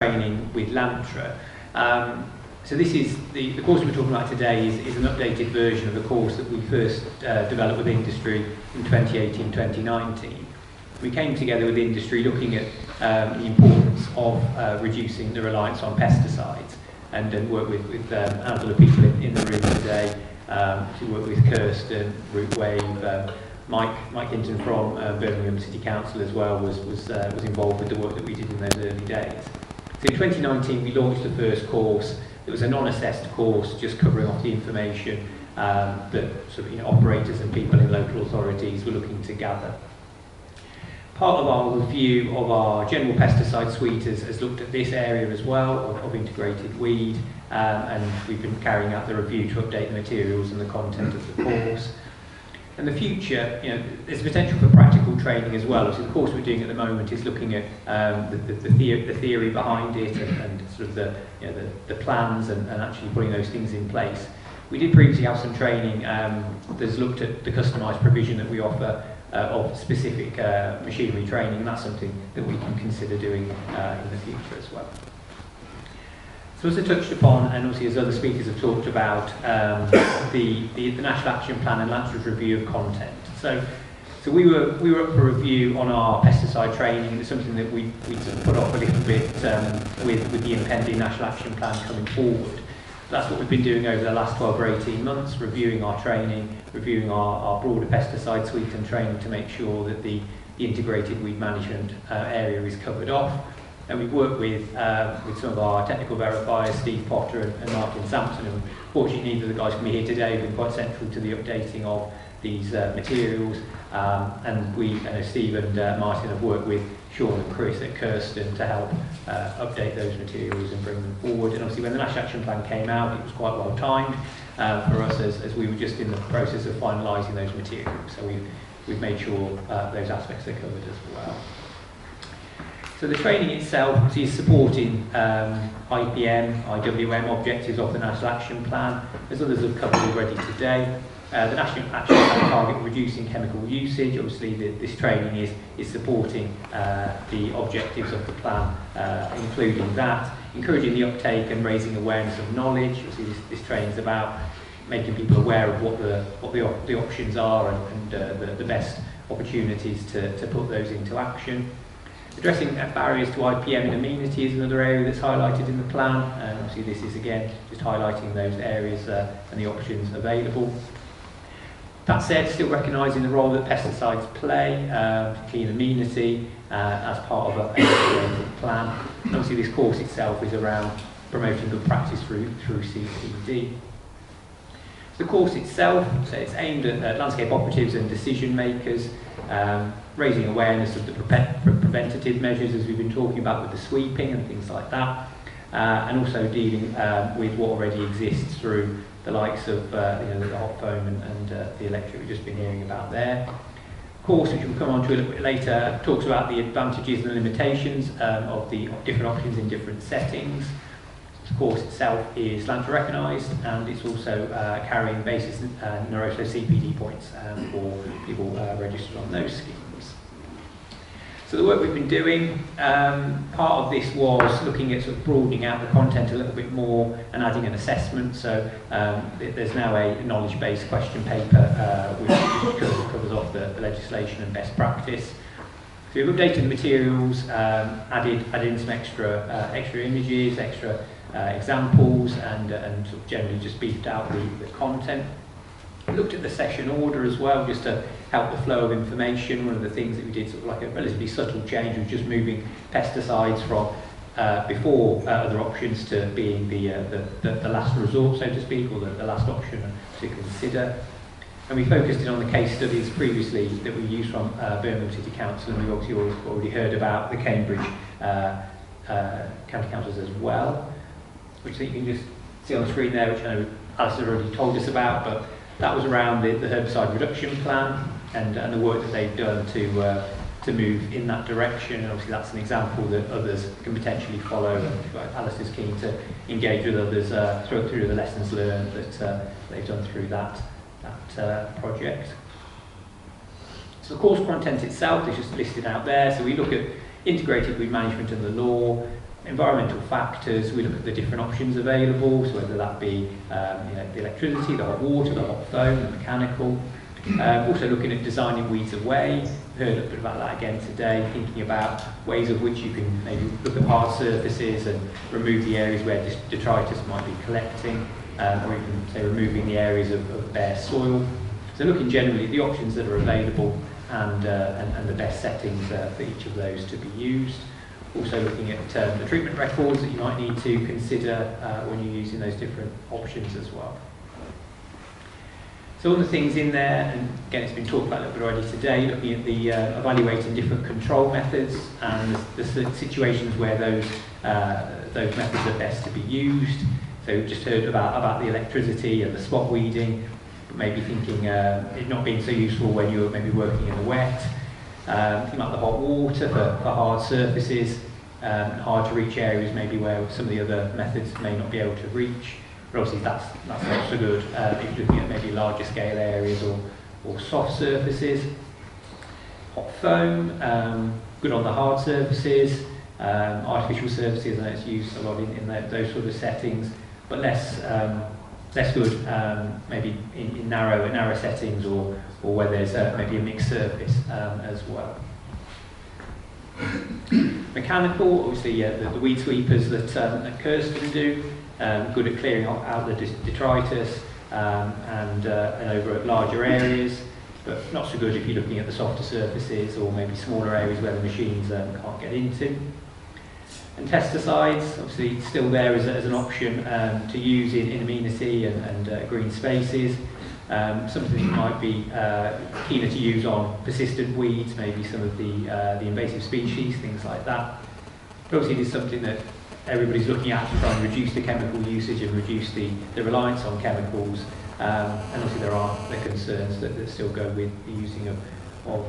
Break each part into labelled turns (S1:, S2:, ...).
S1: training with Lantra. So this is the course we're talking about today is an updated version of the course that we first developed with industry in 2018-2019. We came together with industry looking at the importance of reducing the reliance on pesticides, and work with a handful of people in the room today to work with Kirsten, Root Wave, Mike Hinton from Birmingham City Council as well was involved with the work that we did in those early days. So in 2019 we launched the first course. It was a non-assessed course, just covering off the information that sort of, operators and people in local authorities were looking to gather. Part of our review of our general pesticide suite has looked at this area as well of integrated weed, and we've been carrying out the review to update the materials and the content of the course. And the future, there's potential for practical training as well. So the course we're doing at the moment is looking at the theory behind it and sort of the plans and actually putting those things in place. We did previously have some training that's looked at the customised provision that we offer of specific machinery training, and that's something that we can consider doing in the future as well. So as I touched upon, and obviously as other speakers have talked about, the National Action Plan and Lantra's review of content. So we were up for review on our pesticide training, and it's something that we sort of put off a little bit with the impending National Action Plan coming forward. That's what we've been doing over the last 12 or 18 months, reviewing our training, reviewing our broader pesticide suite and training to make sure that the integrated weed management area is covered off. And we've worked with some of our technical verifiers, Steve Potter and Martin Sampson, and fortunately neither of the guys can be here today. Have been quite central to the updating of these materials, and Steve and Martin have worked with Sean and Chris at Kirsten to help update those materials and bring them forward. And obviously when the National Action Plan came out, it was quite well timed for us as we were just in the process of finalising those materials. So we've made sure those aspects are covered as well. So the training itself is supporting IPM, IWM objectives of the National Action Plan, as others have covered already today. The National Action Plan target reducing chemical usage. Obviously this training is supporting the objectives of the plan, including that. Encouraging the uptake and raising awareness of knowledge. Obviously this training is about making people aware of what the options are and the best opportunities to put those into action. Addressing barriers to IPM and amenity is another area that's highlighted in the plan, and obviously this is again just highlighting those areas and the options available. That said, still recognising the role that pesticides play, particularly in amenity, as part of a plan. And obviously this course itself is around promoting good practice through CPD. The course itself, so it's aimed at landscape operatives and decision makers, raising awareness of the preventative measures as we've been talking about with the sweeping and things like that, and also dealing with what already exists through the likes of the hot foam and the electric we've just been hearing about there. The course, which we'll come on to a little bit later, talks about the advantages and the limitations of the different options in different settings. The course itself is Lantra recognised, and it's also carrying basis Neuroso CPD points for people registered on those schemes. So the work we've been doing, part of this was looking at sort of broadening out the content a little bit more and adding an assessment. So there's now a knowledge-based question paper which covers off the legislation and best practice. So we've updated the materials, added in some extra images, extra examples, and sort of generally just beefed out the content. We looked at the session order as well, just to help the flow of information. One of the things that we did, sort of like a relatively subtle change, was just moving pesticides from before other options to being the last resort, so to speak, or the last option to consider. And we focused in on the case studies previously that we used from Birmingham City Council, and we've obviously already heard about the Cambridge County Councils as well, which I think you can just see on the screen there, which I know Alice has already told us about, but that was around the herbicide reduction plan and the work that they've done to move in that direction. And obviously that's an example that others can potentially follow, and Alice is keen to engage with others through the lessons learned that they've done through that project. So the course content itself is just listed out there. So we look at integrated weed management and the law, environmental factors, we look at the different options available, so whether that be the electricity, the hot water, the hot foam, the mechanical. Also looking at designing weeds away. We heard a bit about that again today, thinking about ways of which you can maybe look at hard surfaces and remove the areas where detritus might be collecting, or even say removing the areas of bare soil. So looking generally at the options that are available and the best settings for each of those to be used. Also looking at the treatment records that you might need to consider when you're using those different options as well. So all the things in there, and again it's been talked about a little bit already today, looking at the evaluating different control methods and the situations where those methods are best to be used. So we've just heard about the electricity and the spot weeding, but maybe thinking it not being so useful when you're maybe working in the wet. Thinking about the hot water for hard surfaces, hard to reach areas maybe where some of the other methods may not be able to reach. But obviously that's not so good if you're looking at maybe larger scale areas or soft surfaces. Hot foam, good on the hard surfaces. Artificial surfaces, I know it's used a lot in those sort of settings, but less good maybe in narrow settings or where there's maybe a mixed surface as well. Mechanical, obviously the weed sweepers that Kirsten do, good at clearing out the detritus and over at larger areas, but not so good if you're looking at the softer surfaces or maybe smaller areas where the machines can't get into. And pesticides, obviously still there as an option to use in amenity and green spaces. Something that you might be keener to use on persistent weeds, maybe some of the invasive species, things like that. But obviously it is something that everybody's looking at to try and reduce the chemical usage and reduce the reliance on chemicals. And obviously there are the concerns that still go with the using of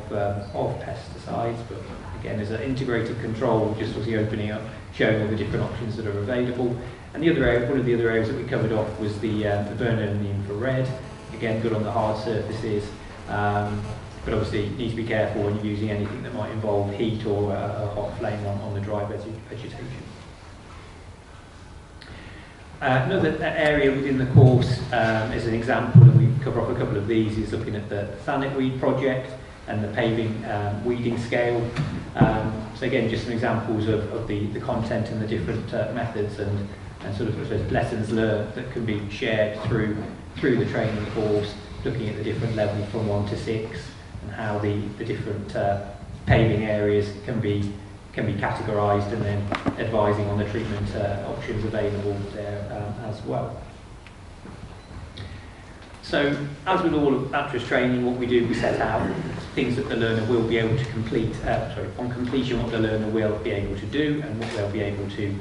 S1: pesticides. But again, as an integrated control, just obviously opening up, showing all the different options that are available. And the other area, one of the other areas that we covered off was the burner and the infrared. Again, good on the hard surfaces, but obviously you need to be careful when you're using anything that might involve heat or a hot flame on the dry vegetation. Another area within the course, as an example, and we cover off a couple of these, is looking at the Thanet Weed project and the paving weeding scale. So again, just some examples of the content and the different methods and sort of lessons learned that can be shared through the training course, looking at the different levels from 1 to 6 and how the different paving areas can be categorised, and then advising on the treatment options available there as well. So, as with all of Lantra's training, what we do, we set out things that the learner will be able to complete, on completion what the learner will be able to do and what they'll be able to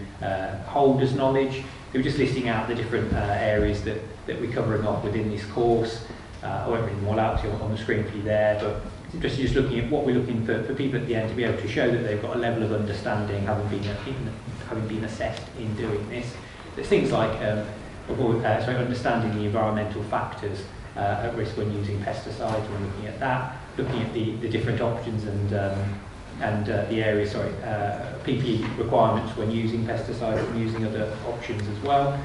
S1: hold as knowledge. So we're just listing out the different areas that we're covering off within this course. I won't read them all out to you on the screen for you there, but it's just looking at what we're looking for people at the end to be able to show that they've got a level of understanding, having been assessed in doing this. There's things like understanding the environmental factors at risk when using pesticides. We're looking at that, looking at the different options and the areas, PPE requirements when using pesticides and using other options as well.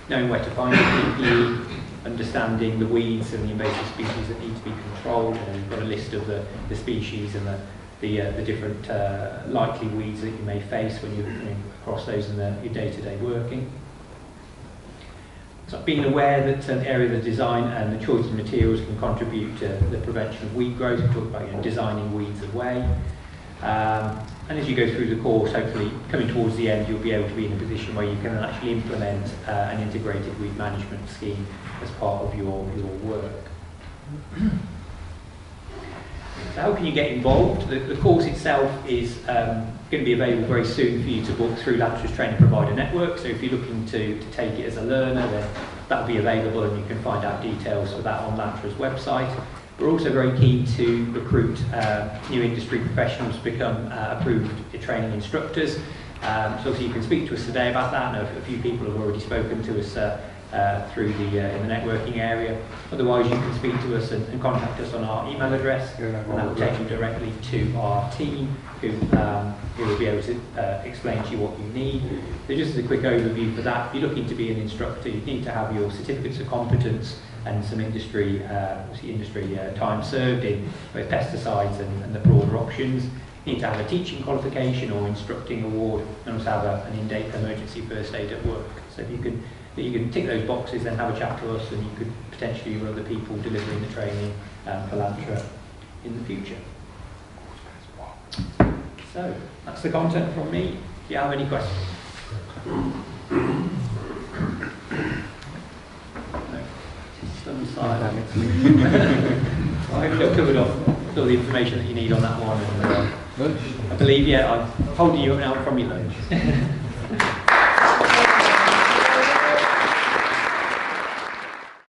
S1: Knowing where to find the PPE, understanding the weeds and the invasive species that need to be controlled, and we've got a list of the species and the different likely weeds that you may face when you're coming across those in your day-to-day working. So being aware that the area of the design and the choice of materials can contribute to the prevention of weed growth. We talked about designing weeds away. And as you go through the course, hopefully coming towards the end, you'll be able to be in a position where you can actually implement an integrated weed management scheme as part of your work. So how can you get involved? The course itself is going to be available very soon for you to book through Lantra's Training Provider Network. So if you're looking to take it as a learner, then that'll be available, and you can find out details for that on Lantra's website. We're also very keen to recruit new industry professionals to become approved training instructors. So obviously you can speak to us today about that. I know a few people have already spoken to us through the in the networking area. Otherwise, you can speak to us and contact us on our email address, and that will take you directly to our team, who will be able to explain to you what you need. So just as a quick overview for that, if you're looking to be an instructor, you need to have your certificates of competence and some industry time served in both pesticides and the broader options. You need to have a teaching qualification or instructing award, and also have an in-date emergency first aid at work. So if you can tick those boxes, then have a chat to us, and you could potentially run other people delivering the training for Lantra in the future. So that's the content from me. Do you have any questions? I've covered off all the information that you need on that one, and I believe, I've told you up now from your lunch.